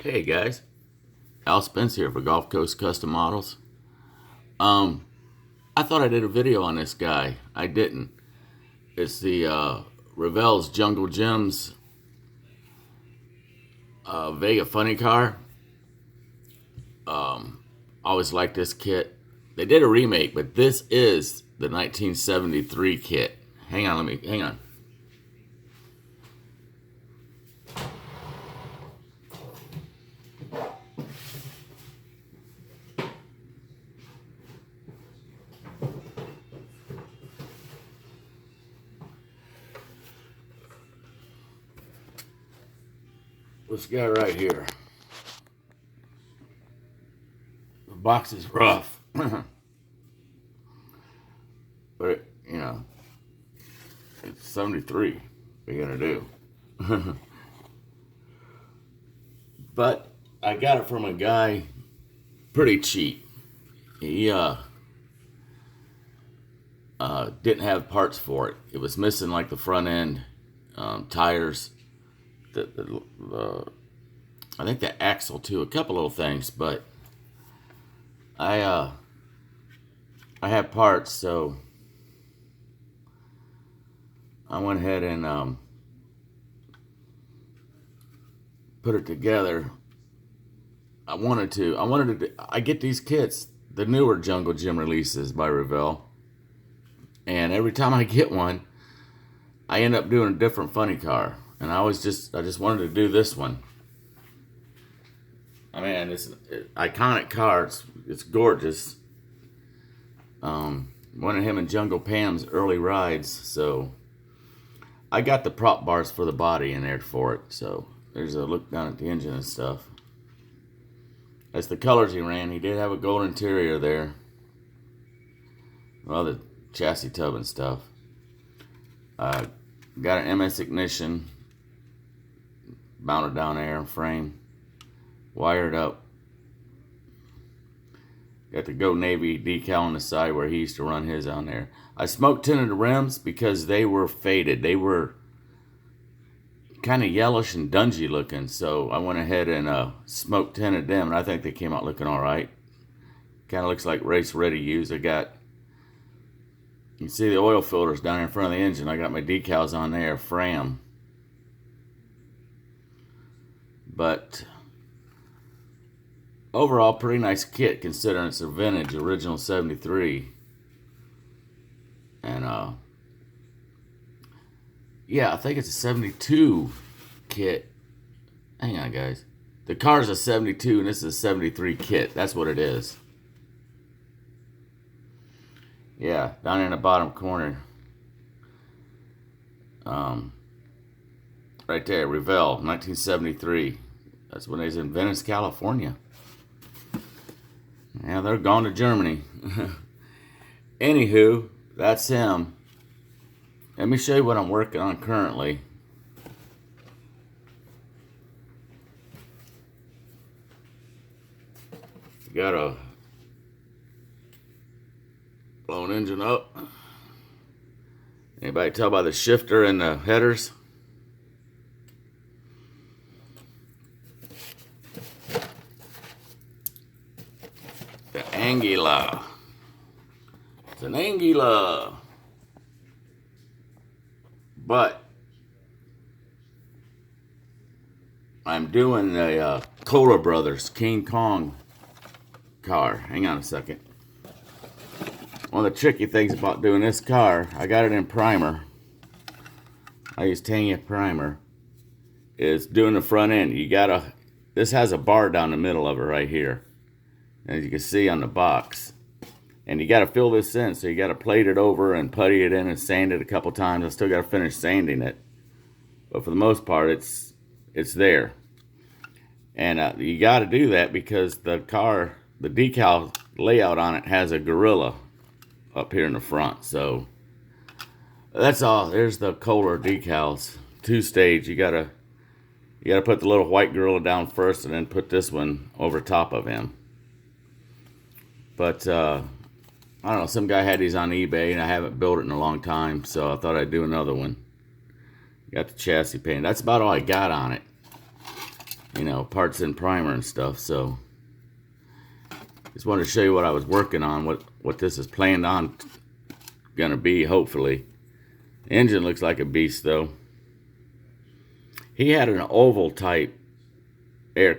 Hey guys, Al Spence here for Gulf Coast Custom Models. I thought I did a video on this guy. I didn't. It's the Revell's Jungle Gems Vega funny car. Always liked this kit. They did a remake, but this is the 1973 kit. Hang on. This guy right here. The box is rough. But, it's 73. What are you gonna do? But I got it from a guy pretty cheap. He didn't have parts for it. It was missing like the front end, tires, I think the axle too, a couple little things, but I have parts, so I went ahead and put it together. I get these kits, the newer Jungle Gym releases by Revell, and every time I get one, I end up doing a different funny car. And I just wanted to do this one. I mean, it's an iconic car. It's gorgeous. One of him and Jungle Pam's early rides. So I got the prop bars for the body in there for it. So there's a look down at the engine and stuff. That's the colors he ran. He did have a gold interior there. Well, the chassis tub and stuff. Got an MS ignition mounted down there, frame wired up. Got the Go Navy decal on the side where he used to run his on there. I smoke tinted the rims because they were faded. They were kind of yellowish and dungy looking, so I went ahead and smoke tinted them, and I think they came out looking all right. Kind of looks like race ready use. You can see the oil filters down in front of the engine. I got my decals on there, Fram. But overall, pretty nice kit considering it's a vintage, original 73. And yeah, I think it's a 72 kit. Hang on, guys. The car's a 72 and this is a 73 kit. That's what it is. Yeah, down in the bottom corner. Right there, Revell, 1973. That's when they was in Venice, California. Yeah, they're gone to Germany. Anywho, that's him. Let me show you what I'm working on currently. Got a blown engine up. Anybody tell by the shifter and the headers? The Anglia. It's an Anglia. But I'm doing a Koler Brothers King Kong car. Hang on a second. One of the tricky things about doing this car, I got it in primer. I use Tanya primer. Is doing the front end. This has a bar down the middle of it right here, as you can see on the box. And you got to fill this in, so you got to plate it over and putty it in and sand it a couple times. I still got to finish sanding it, but for the most part, it's there. And you got to do that because the car, the decal layout on it has a gorilla up here in the front. So that's all. There's the Koler decals, 2-stage. You gotta put the little white gorilla down first, and then put this one over top of him. But I don't know, some guy had these on eBay, and I haven't built it in a long time, so I thought I'd do another one. Got the chassis painted. That's about all I got on it. you know, parts and primer and stuff. So just wanted to show you what I was working on, what this is planned on gonna be, hopefully. The engine looks like a beast though. He had an oval type air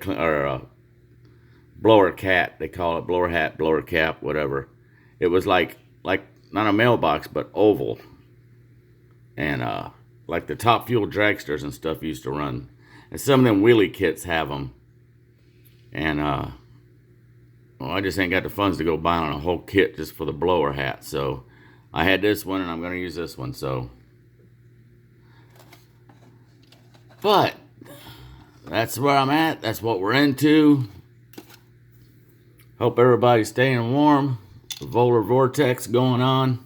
blower cap, they call it, blower hat, blower cap, whatever. It was like not a mailbox, but oval. And like the Top Fuel dragsters and stuff used to run. And some of them wheelie kits have them. And well, I just ain't got the funds to go buying a whole kit just for the blower hat. So I had this one, and I'm going to use this one. So, but that's where I'm at. That's what we're into. Hope everybody's staying warm. The polar vortex going on.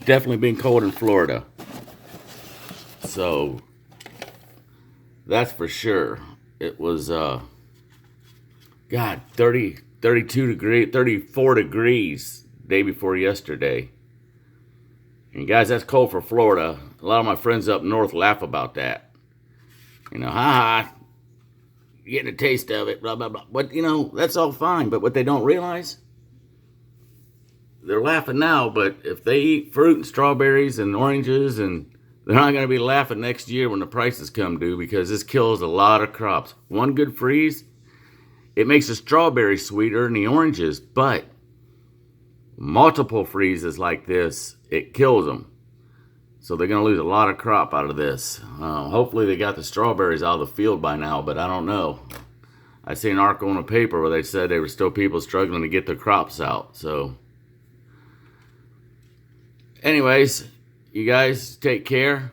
Definitely been cold in Florida. So that's for sure. It was God, 32 degrees, 34 degrees day before yesterday. And guys, that's cold for Florida. A lot of my friends up north laugh about that. You know, ha, you're getting a taste of it, blah, blah, blah. But, you know, that's all fine. But what they don't realize, they're laughing now, but if they eat fruit and strawberries and oranges, and they're not going to be laughing next year when the prices come due, because this kills a lot of crops. One good freeze, it makes the strawberries sweeter than the oranges, but multiple freezes like this, it kills them. So they're going to lose a lot of crop out of this. Hopefully they got the strawberries out of the field by now, but I don't know. I see an article in the paper where they said there were still people struggling to get their crops out. So anyways, you guys take care.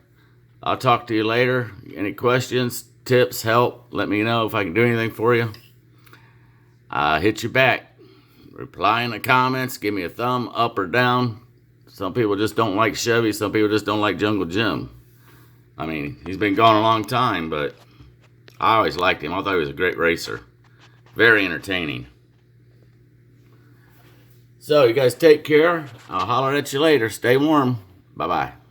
I'll talk to you later. Any questions, tips, help, let me know if I can do anything for you. Hit you back. Reply in the comments. Give me a thumb up or down. Some people just don't like Chevy. Some people just don't like Jungle Jim. I mean, he's been gone a long time, but I always liked him. I thought he was a great racer. Very entertaining. So, you guys take care. I'll holler at you later. Stay warm. Bye-bye.